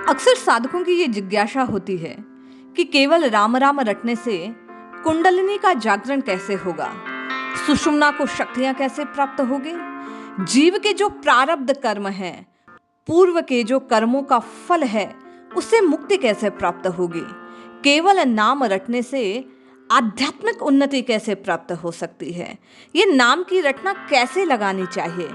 अक्सर साधकों की ये जिज्ञासा होती है कि केवल राम राम रटने से कुंडलिनी का जागरण कैसे होगा, सुषुम्ना को शक्तियां कैसे प्राप्त होगी, जीव के जो प्रारब्ध कर्म हैं, पूर्व के जो कर्मों का फल है, उससे मुक्ति कैसे प्राप्त होगी, केवल नाम रटने से आध्यात्मिक उन्नति कैसे प्राप्त हो सकती है, ये नाम की रटना कैसे लगानी चाहिए,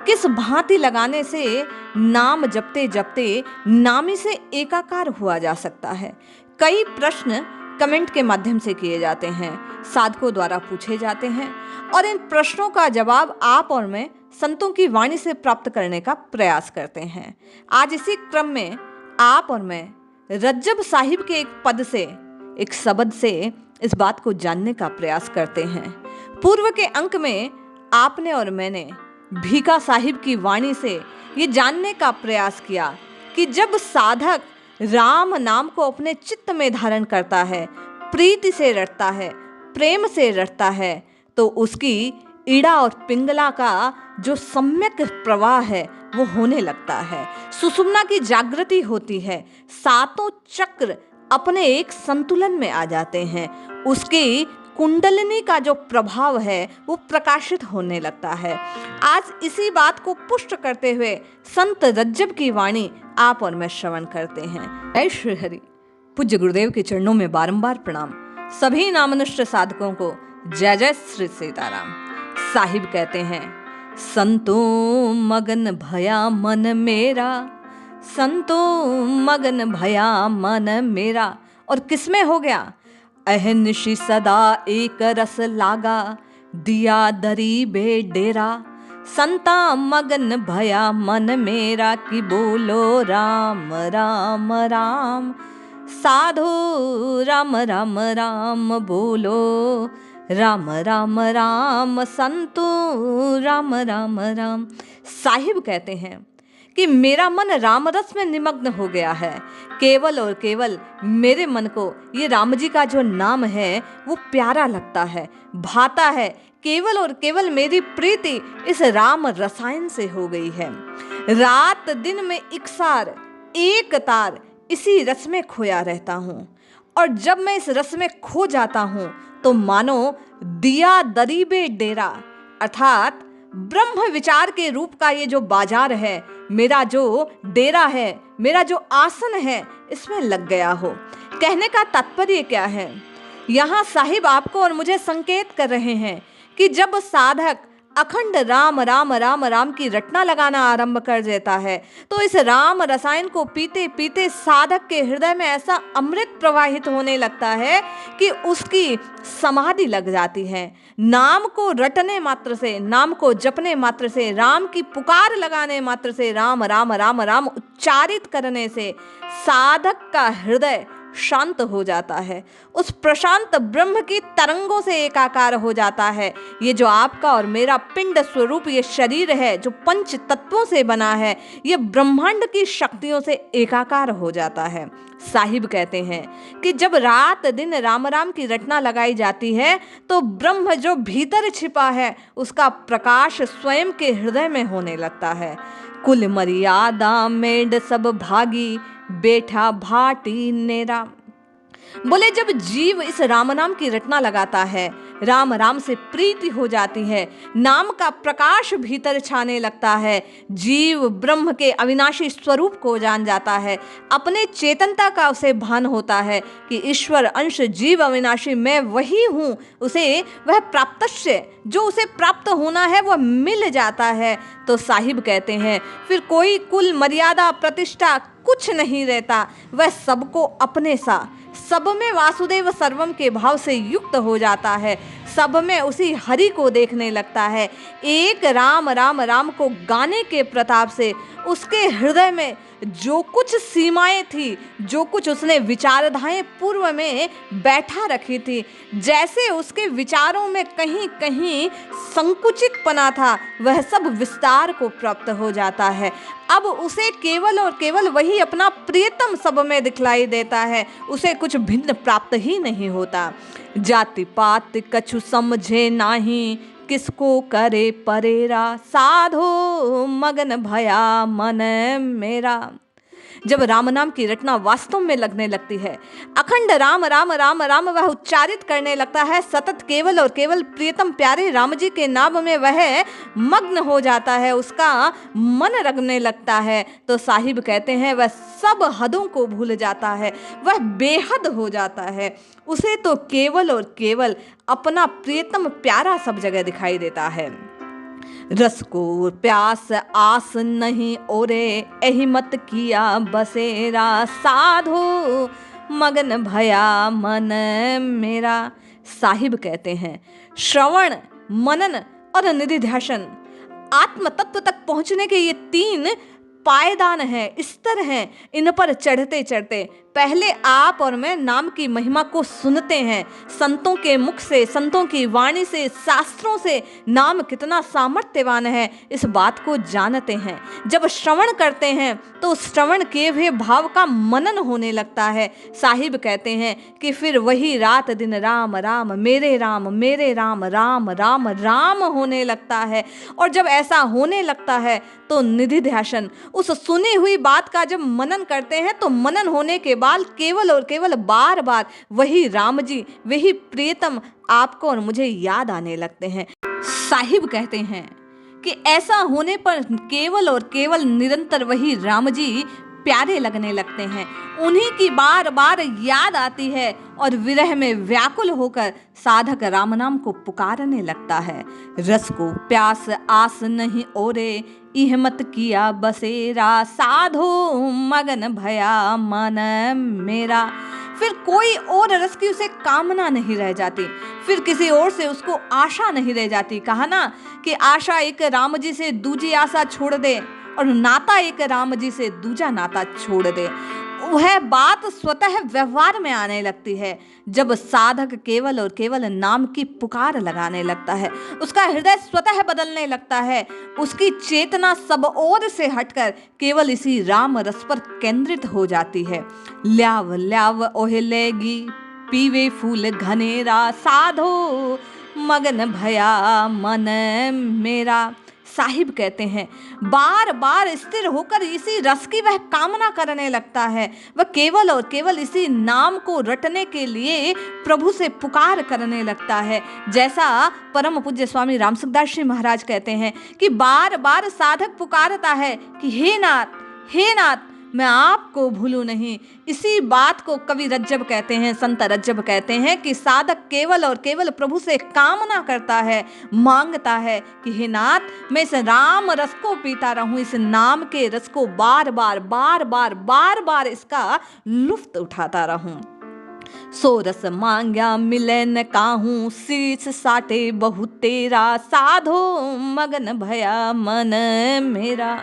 किस भांति लगाने से नाम जपते जपते नामी से एकाकार हुआ जा सकता है। कई प्रश्न कमेंट के माध्यम से किए जाते हैं, साधकों द्वारा पूछे जाते हैं और इन प्रश्नों का जवाब आप और मैं संतों की वाणी से प्राप्त करने का प्रयास करते हैं। आज इसी क्रम में आप और मैं रज्जब साहिब के एक पद से, एक शब्द से इस बात को जानने का प्रयास करते हैं। पूर्व के अंक में आपने और मैंने भीखा साहिब की वाणी से ये जानने का प्रयास किया कि जब साधक राम नाम को अपने चित्त में धारण करता है, प्रीति से रटता है, प्रेम से रटता है, तो उसकी ईड़ा और पिंगला का जो सम्यक प्रवाह है वो होने लगता है। सुषुम्ना की जागृति होती है, सातों चक्र अपने एक संतुलन में आ जाते हैं, उसकी कुंडलिनी का जो प्रभाव है वो प्रकाशित होने लगता है। आज इसी बात को पुष्ट करते हुए संत रज्जब की वाणी आप और मैं श्रवण करते हैं। जय श्री हरि। पूज्य गुरुदेव के चरणों में बारंबार प्रणाम। सभी नामनिष्ठ साधकों को जय जय श्री सीताराम। साहिब कहते हैं, संतों मगन भया मन मेरा, संतों मगन भया मन मेरा। और किसमें हो गया? अहनिशि सदा एक रस लागा, दिया दरी बे डेरा। संता मगन भया मन मेरा, कि बोलो राम राम राम। साधो राम राम राम बोलो, राम राम राम। संतो राम राम राम। साहिब कहते हैं कि मेरा मन राम रस में निमग्न हो गया है। केवल और केवल मेरे मन को ये राम जी का जो नाम है वो प्यारा लगता है, भाता है। केवल और केवल मेरी प्रीति इस राम रसायन से हो गई है। रात दिन में इकसार एक तार इसी रस में खोया रहता हूँ, और जब मैं इस रस में खो जाता हूँ तो मानो दिया दरीबे डेरा, अर्थात ब्रह्म विचार के रूप का ये जो बाजार है, मेरा जो डेरा है, मेरा जो आसन है, इसमें लग गया हो। कहने का तात्पर्य क्या है? यहाँ साहिब आपको और मुझे संकेत कर रहे हैं कि जब साधक अखंड राम राम राम राम की रटना लगाना आरंभ कर देता है तो इस राम रसायन को पीते पीते साधक के हृदय में ऐसा अमृत प्रवाहित होने लगता है कि उसकी समाधि लग जाती है। नाम को रटने मात्र से, नाम को जपने मात्र से, राम की पुकार लगाने मात्र से, राम राम राम राम उच्चारित करने से साधक का हृदय शांत हो जाता है, उस प्रशांत ब्रह्म की तरंगों से एकाकार हो जाता है। ये जो आपका और मेरा पिंड स्वरूप ये शरीर है, जो पंच तत्वों से बना है, ये ब्रह्मांड की शक्तियों से एकाकार हो जाता है। साहिब कहते हैं कि जब रात दिन राम राम की रटना लगाई जाती है तो ब्रह्म जो भीतर छिपा है उसका प्रकाश स्वयं के हृदय में होने लगता है। कुल मर्यादा मेड सब भागी, बैठा भाटी नेरा। बोले जब जीव इस राम नाम की रटना लगाता है, राम राम से प्रीति हो जाती है, नाम का प्रकाश भीतर छाने लगता है, जीव ब्रह्म के अविनाशी स्वरूप को जान जाता है, अपने चेतनता का उसे भान होता है कि ईश्वर अंश जीव अविनाशी मैं वही हूँ, उसे वह प्राप्तस्य जो उसे प्राप्त होना है वह मिल जाता है। तो साहिब कहते हैं फिर कोई कुल मर्यादा प्रतिष्ठा कुछ नहीं रहता, वह सबको अपने सा, सब में वासुदेव सर्वम के भाव से युक्त हो जाता है, सब में उसी हरि को देखने लगता है। एक राम राम राम को गाने के प्रताप से उसके हृदय में जो कुछ सीमाएं थी, जो कुछ उसने विचारधाएं पूर्व में बैठा रखी थी, जैसे उसके विचारों में कहीं कहीं संकुचितपना था, वह सब विस्तार को प्राप्त हो जाता है। अब उसे केवल और केवल वही अपना प्रियतम सब में दिखलाई देता है, उसे कुछ भिन्न प्राप्त ही नहीं होता। जाति पात कछु समझे नाही, किसको करे परेरा। साधो मगन भया मन मेरा। जब राम नाम की रटना वास्तव में लगने लगती है, अखंड राम राम राम राम वह उच्चारित करने लगता है, सतत केवल और केवल प्रियतम प्यारे राम जी के नाम में वह मग्न हो जाता है, उसका मन रगने लगता है, तो साहिब कहते हैं वह सब हदों को भूल जाता है, वह बेहद हो जाता है। उसे तो केवल और केवल अपना प्रियतम प्यारा सब जगह दिखाई देता है। रस को प्यास आस नहीं ओरे, एहि मत किया बसेरा, साधो मगन भया मन मेरा। साहिब कहते हैं श्रवण, मनन और निधिध्यासन आत्म तत्व तक पहुंचने के ये 3 पायदान हैं, स्तर हैं। इन पर चढ़ते चढ़ते पहले आप और मैं नाम की महिमा को सुनते हैं, संतों के मुख से, संतों की वाणी से, शास्त्रों से नाम कितना सामर्थ्यवान है इस बात को जानते हैं। जब श्रवण करते हैं तो श्रवण किए हुए भाव का मनन होने लगता है। साहिब कहते हैं कि फिर वही रात दिन राम राम मेरे राम राम राम राम होने लगता है। और जब ऐसा होने लगता है तो निधिध्यासन, उस सुनी हुई बात का जब मनन करते हैं तो मनन होने के बाद केवल और केवल बार बार वही राम जी, वही प्रियतम आपको और मुझे याद आने लगते हैं। साहिब कहते हैं कि ऐसा होने पर केवल और केवल निरंतर वही राम जी प्यारे लगने लगते हैं, उन्हीं की बार बार याद आती है और विरह में व्याकुल होकर साधक राम नाम को पुकारने लगता है। रस को प्यास आस नहीं ओरे, इह मत किया बसेरा, साधो मगन भया मन मेरा। फिर कोई और रस की उसे कामना नहीं रह जाती, फिर किसी और से उसको आशा नहीं रह जाती। कहा ना कि आशा एक राम जी से दूजी आशा छोड़ दे और नाता एक राम जी से दूजा नाता छोड़ दे। वह बात स्वतः व्यवहार में आने लगती है जब साधक केवल और केवल नाम की पुकार लगाने लगता है। उसका हृदय स्वतः बदलने लगता है, उसकी चेतना सब ओर से हटकर केवल इसी राम रस पर केंद्रित हो जाती है। ल्याव ल्याव ओहलेगी पीवे फूल घनेरा, साधो मगन भया मन मेरा। साहिब कहते हैं बार बार स्थिर होकर इसी रस की वह कामना करने लगता है, वह केवल और केवल इसी नाम को रटने के लिए प्रभु से पुकार करने लगता है। जैसा परम पूज्य स्वामी राम सुखदास जी महाराज कहते हैं कि बार बार साधक पुकारता है कि हे नाथ मैं आपको भूलूं नहीं। इसी बात को कवि रज्जब कहते हैं, संत रज्जब कहते हैं कि साधक केवल और केवल प्रभु से कामना करता है, मांगता है कि हे नाथ मैं इस राम रस को पीता रहूं, इस नाम के रस को बार बार इसका लुफ्त उठाता रहूं। सो रस मांग्या मिले न काहू, शीश साटे बहु तेरा, साधो मगन भया मन मेरा।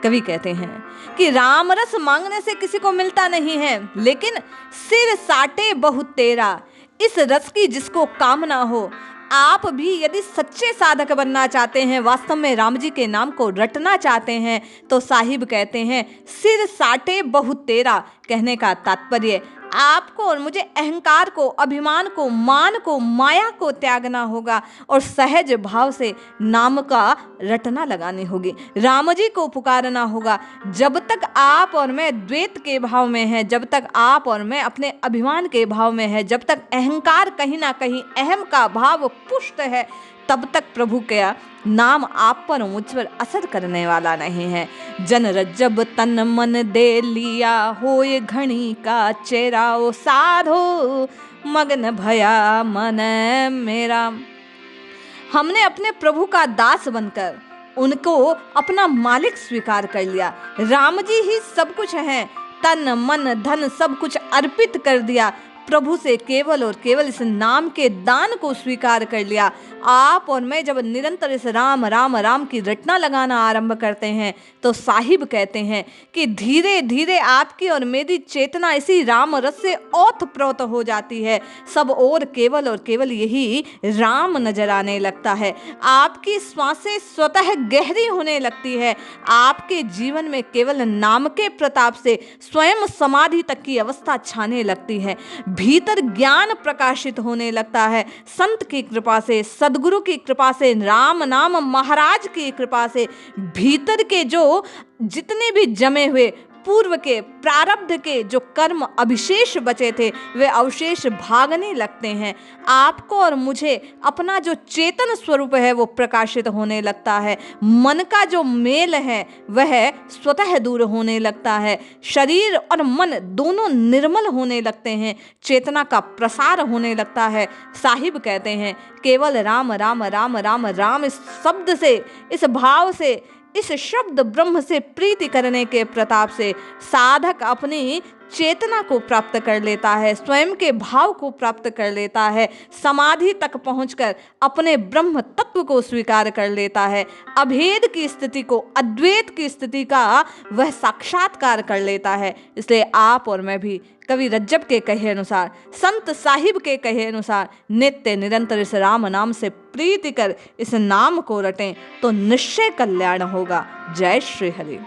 कवि कहते हैं कि राम रस मांगने से किसी को मिलता नहीं है, लेकिन सिर साटे बहुत तेरा, इस रस की जिसको कामना हो। आप भी यदि सच्चे साधक बनना चाहते हैं, वास्तव में राम जी के नाम को रटना चाहते हैं, तो साहिब कहते हैं सिर साटे बहुत तेरा। कहने का तात्पर्य आपको और मुझे अहंकार को, अभिमान को, मान को, माया को त्यागना होगा और सहज भाव से नाम का रटना लगानी होगी, राम जी को पुकारना होगा। जब तक आप और मैं द्वैत के भाव में हैं, जब तक आप और मैं अपने अभिमान के भाव में हैं, जब तक अहंकार कहीं ना कहीं अहम का भाव पुष्ट है, तब तक प्रभु का नाम आप पर मुझ पर असर करने वाला नहीं है। जन रज्जब तन मन दे लिया, होए घणी का चेहरा, ओ साधो मगन भया मन मेरा। हमने अपने प्रभु का दास बनकर उनको अपना मालिक स्वीकार कर लिया। राम जी ही सब कुछ हैं, तन मन धन सब कुछ अर्पित कर दिया प्रभु से, केवल और केवल इस नाम के दान को स्वीकार कर लिया। आप और मैं जब निरंतर इस राम राम राम की रटना लगाना आरंभ करते हैं, तो साहिब कहते हैं कि धीरे धीरे आपकी और मेरी चेतना इसी राम रस से ओतप्रोत हो जाती है। सब और केवल यही राम नजर आने लगता है। आपकी श्वासें स्वतः गहरी होने लगती है। आपके जीवन में केवल नाम के प्रताप से स्वयं समाधि तक की अवस्था छाने लगती है। भीतर ज्ञान प्रकाशित होने लगता है। संत की कृपा से, सदगुरु की कृपा से, राम नाम महाराज की कृपा से भीतर के जो जितने भी जमे हुए पूर्व के प्रारब्ध के जो कर्म अभिशेष बचे थे वे अवशेष भागने लगते हैं। आपको और मुझे अपना जो चेतन स्वरूप है वो प्रकाशित होने लगता है। मन का जो मेल है वह स्वतः दूर होने लगता है। शरीर और मन दोनों निर्मल होने लगते हैं। चेतना का प्रसार होने लगता है। साहिब कहते हैं केवल राम राम राम राम राम इस शब्द से, इस भाव से, इस शब्द ब्रह्म से प्रीति करने के प्रताप से साधक अपनी चेतना को प्राप्त कर लेता है, स्वयं के भाव को प्राप्त कर लेता है, समाधि तक पहुंचकर अपने ब्रह्म तत्व को स्वीकार कर लेता है, अभेद की स्थिति को, अद्वैत की स्थिति का वह साक्षात्कार कर लेता है। इसलिए आप और मैं भी कवि रज्जब के कहे अनुसार, संत साहिब के कहे अनुसार नित्य निरंतर इस राम नाम से प्रीति कर इस नाम को रटें तो निश्चय कल्याण होगा। जय श्री हरि।